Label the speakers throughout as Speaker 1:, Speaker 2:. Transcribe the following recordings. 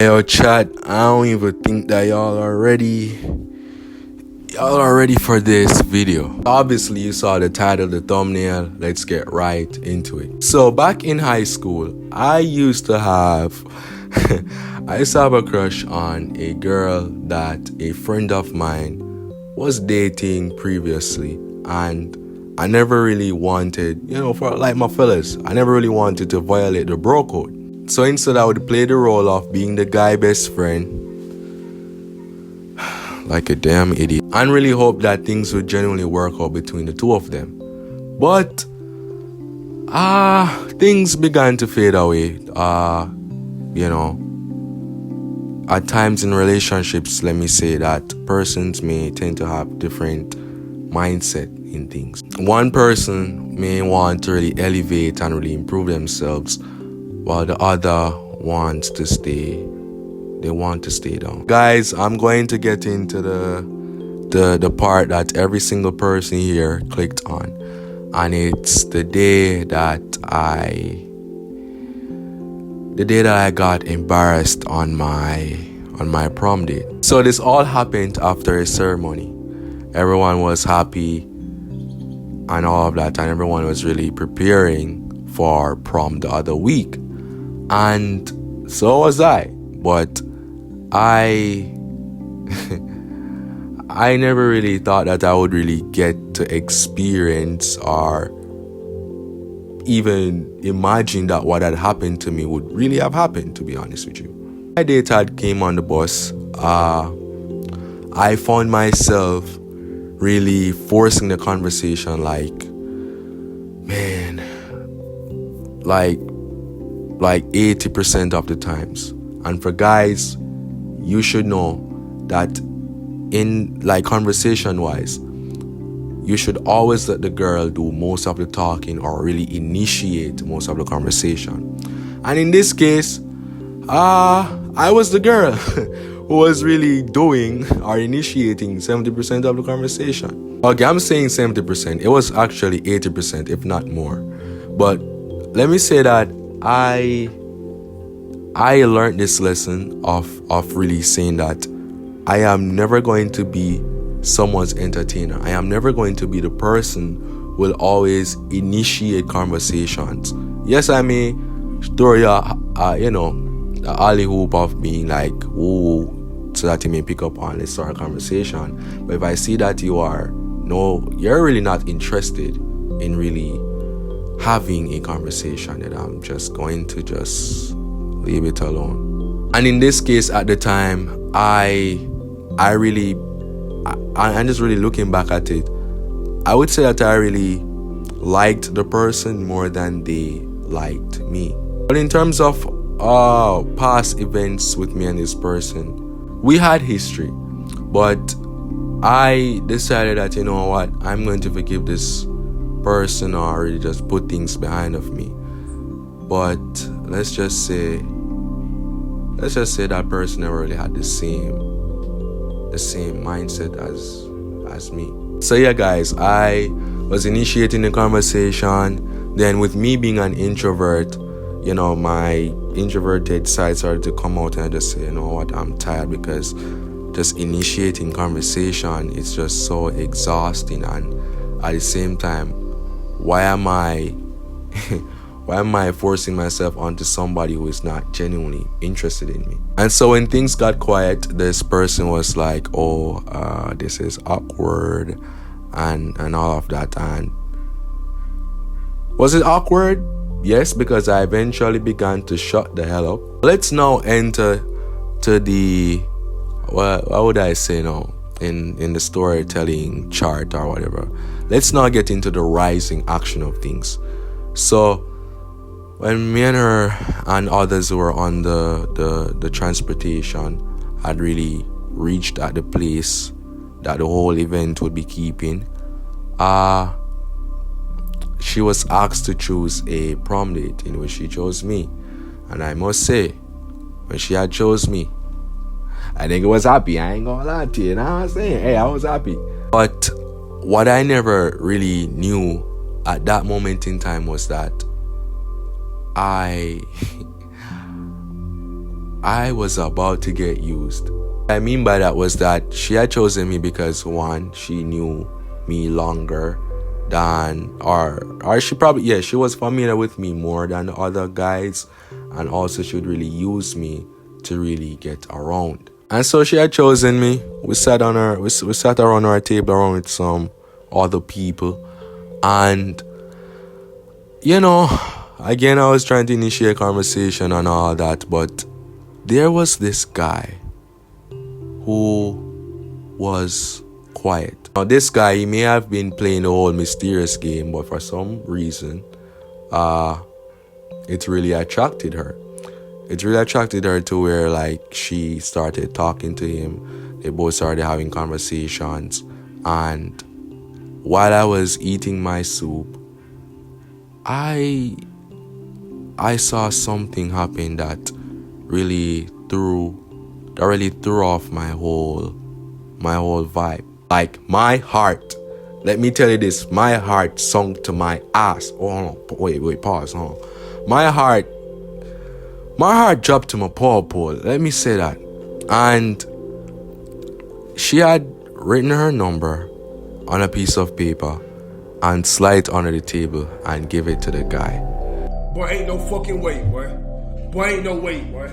Speaker 1: Yo, chat, I don't even think that y'all are ready for this video. Obviously, you saw the title, the thumbnail. Let's get right into it. So back in high school, I used to have a crush on a girl that a friend of mine was dating previously, and I never really wanted, for like my fellas, I never really wanted to violate the bro code. So instead, I would play the role of being the guy best friend, like a damn idiot, and really hope that things would genuinely work out between the two of them. But things began to fade away. At times in relationships, let me say that persons may tend to have different mindset in things. One person may want to really elevate and really improve themselves, while the other wants to stay. They want to stay down. Guys, I'm going to get into the part that every single person here clicked on, and it's the day that I got embarrassed on my prom date. So this all happened after a ceremony. Everyone was happy and all of that, and everyone was really preparing for prom the other week. And so was I. But I never really thought that I would really get to experience or even imagine that what had happened to me would really have happened, to be honest with you. My date had came on the bus. I found myself really forcing the conversation, like 80% of the times. And for guys, you should know that in conversation wise, you should always let the girl do most of the talking or really initiate most of the conversation. And in this case, I was the girl who was really doing or initiating 70% of the conversation. Okay, I'm saying 70%. It was actually 80%, if not more. But let me say that I learned this lesson of really saying that I am never going to be someone's entertainer. I am never going to be the person who will always initiate conversations. Yes, I may throw you the alley hoop of being like, ooh, so that you may pick up on, let's start a conversation. But if I see that you're really not interested in really having a conversation, then I'm just going to just leave it alone. And in this case, at the time, I'm just really looking back at it, I would say that I really liked the person more than they liked me. But in terms of past events with me and this person, we had history, but I decided that, you know what, I'm going to forgive this person or really just put things behind of me. But let's just say that person never really had the same mindset as me. So yeah, guys, I was initiating the conversation. Then with me being an introvert, my introverted side started to come out, and I just say, you know what, I'm tired, because just initiating conversation, it's just so exhausting. And at the same time, why am I forcing myself onto somebody who is not genuinely interested in me? And so when things got quiet, this person was like, this is awkward and all of that. And was it awkward? Yes, because I eventually began to shut the hell up. Let's now enter to the, what would I say now, in the storytelling chart or whatever. Let's now get into the rising action of things. So when me and her and others who were on the transportation had really reached at the place that the whole event would be keeping, she was asked to choose a prom date, in which she chose me. And I must say, when she had chose me, I think I was happy. I ain't gonna lie to you, know what I'm saying? Hey, I was happy. But what I never really knew at that moment in time was that I I was about to get used. What I mean by that was that she had chosen me because one, she knew me longer than, or she probably, yeah, she was familiar with me more than the other guys, and also she would really use me to really get around. And so she had chosen me. We sat around our table around with some other people, and you know, again, I was trying to initiate conversation and all that, but there was this guy who was quiet. Now, this guy, he may have been playing the whole mysterious game, but for some reason, it really attracted her. It really attracted her to where, like, she started talking to him. They both started having conversations. And while I was eating my soup, I saw something happen that really threw off my whole vibe. Like, my heart, let me tell you this, my heart sunk to my ass. Oh no, wait, pause. My heart dropped to my paw pole. Let me say that. And she had written her number on a piece of paper and slide it under the table and give it to the guy.
Speaker 2: Boy, ain't no fucking way, boy. Boy, ain't no way, boy.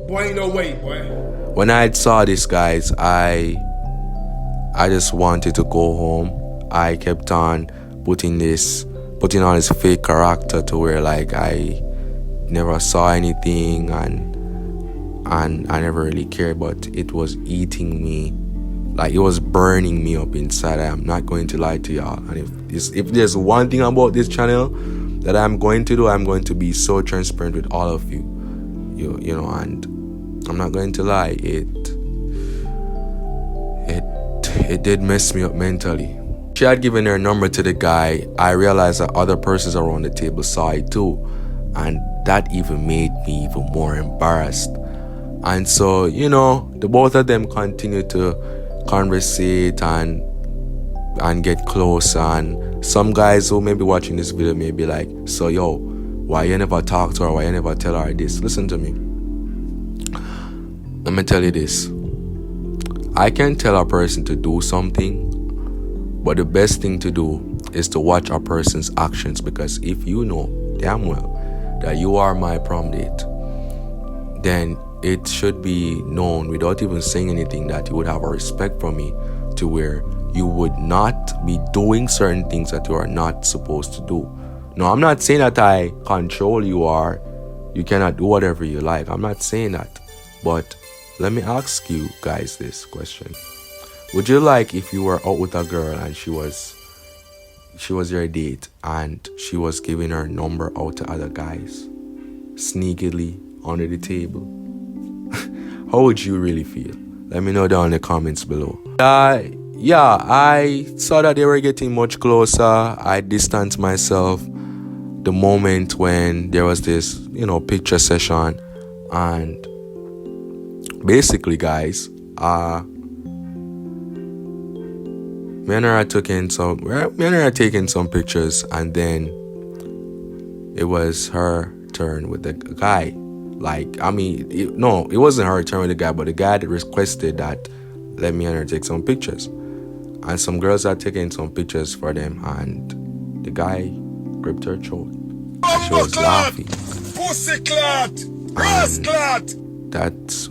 Speaker 2: Boy, ain't no way, boy.
Speaker 1: When I saw this, guys, I just wanted to go home. I kept on putting on this fake character to where, like, I never saw anything and I never really cared, but it was eating me. Like, it was burning me up inside. I am not going to lie to y'all. And if there's one thing about this channel that I'm going to do, I'm going to be so transparent with all of you. You know, and I'm not going to lie, it did mess me up mentally. She had given her number to the guy. I realized that other persons around the table saw it too, and that even made me even more embarrassed. And so, you know, the both of them continued to conversate and get close. And some guys who may be watching this video may be like, so yo, why you never talk to her? Why you never tell her this? Listen to me. Let me tell you this. I can tell a person to do something, but the best thing to do is to watch a person's actions, because if you know damn well that you are my prom date, then it should be known without even saying anything that you would have a respect for me, to where you would not be doing certain things that you are not supposed to do. No, I'm not saying that I control you or you cannot do whatever you like. I'm not saying that. But let me ask you guys this question. Would you like, if you were out with a girl and she was your date and she was giving her number out to other guys sneakily under the table? How would you really feel? Let me know down in the comments below. Yeah, I saw that they were getting much closer. I distanced myself the moment when there was this, picture session. And basically, guys, me and her are taking some pictures, and then it was her turn with the guy. It wasn't her turn with the guy, but the guy that requested that let me and her take some pictures. And some girls are taking some pictures for them, and the guy gripped her throat. And she was laughing.
Speaker 2: Pussy clot! Grass clot!
Speaker 1: That's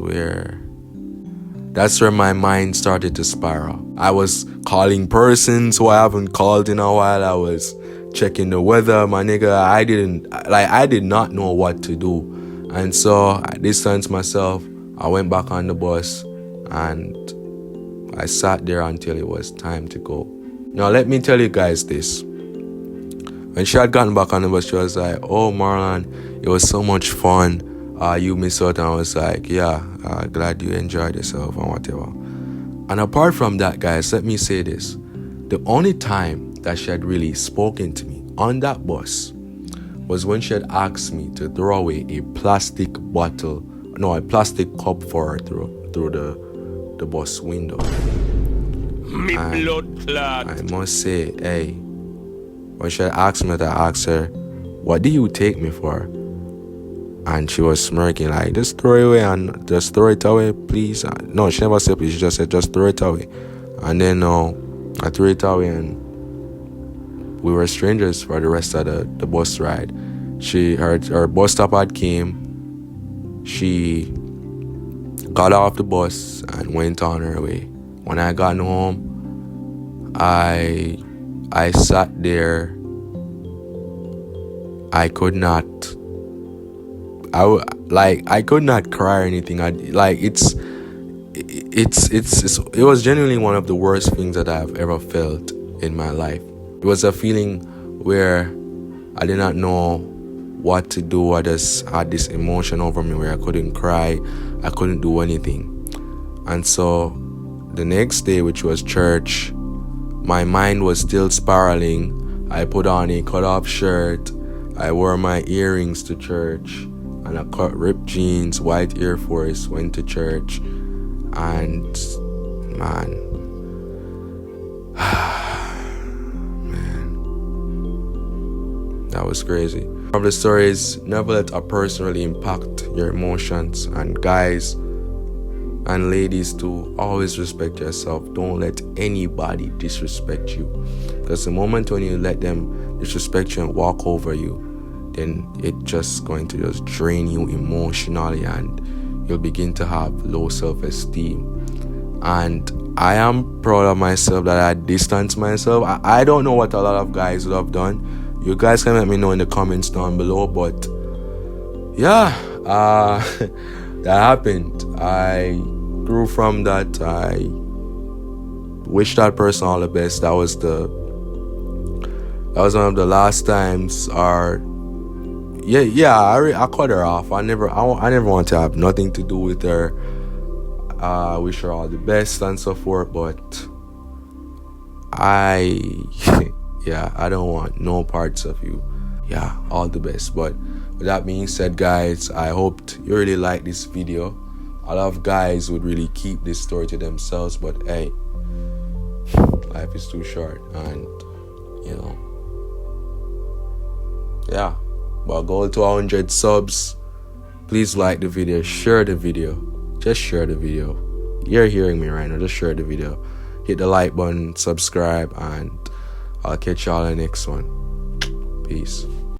Speaker 1: where my mind started to spiral. I was calling persons who I haven't called in a while. I was checking the weather, my nigga. I did not know what to do. And so I distanced myself. I went back on the bus and I sat there until it was time to go. Now let me tell you guys this. When she had gotten back on the bus, she was like, "Oh, Marlon, it was so much fun. You missed out." And I was like, "Yeah, glad you enjoyed yourself and whatever." And apart from that, guys, let me say this. The only time that she had really spoken to me on that bus was when she had asked me to throw away a plastic cup for her through the bus window.
Speaker 2: Me blood clot.
Speaker 1: I must say, hey, when she had asked me that, I asked her, "What do you take me for?" And she was smirking like, just throw it away and just throw it away, please. No, she never said please. She just said, just throw it away. And then I threw it away, and we were strangers for the rest of the bus ride. Her bus stop had came. She got off the bus and went on her way. When I got home, I sat there. I could not cry or anything. It was genuinely one of the worst things that I've ever felt in my life. It was a feeling where I did not know what to do. I just had this emotion over me where I couldn't cry, I couldn't do anything. And so the next day, which was church, my mind was still spiraling. I put on a cut-off shirt, I wore my earrings to church, and I cut ripped jeans, white Air Force, went to church. And man, that was crazy. One of the stories, never let a person really impact your emotions. And guys and ladies too, always respect yourself. Don't let anybody disrespect you, because the moment when you let them disrespect you and walk over you, then it's just going to just drain you emotionally, and you'll begin to have low self-esteem. And I am proud of myself that I distanced myself. I don't know what a lot of guys would have done. You guys can let me know in the comments down below. But yeah, that happened. I grew from that. I wish that person all the best. That was one of the last times. I cut her off. I never want to have nothing to do with her. I wish her all the best and so forth, but I don't want no parts of you. Yeah, all the best. But with that being said, guys, I hoped you really liked this video. A lot of guys would really keep this story to themselves, but hey, life is too short, and yeah. But go to 100 subs. Please like the video, share the video. Just share the video. You're hearing me right now. Just share the video. Hit the like button, subscribe, and I'll catch y'all in the next one. Peace.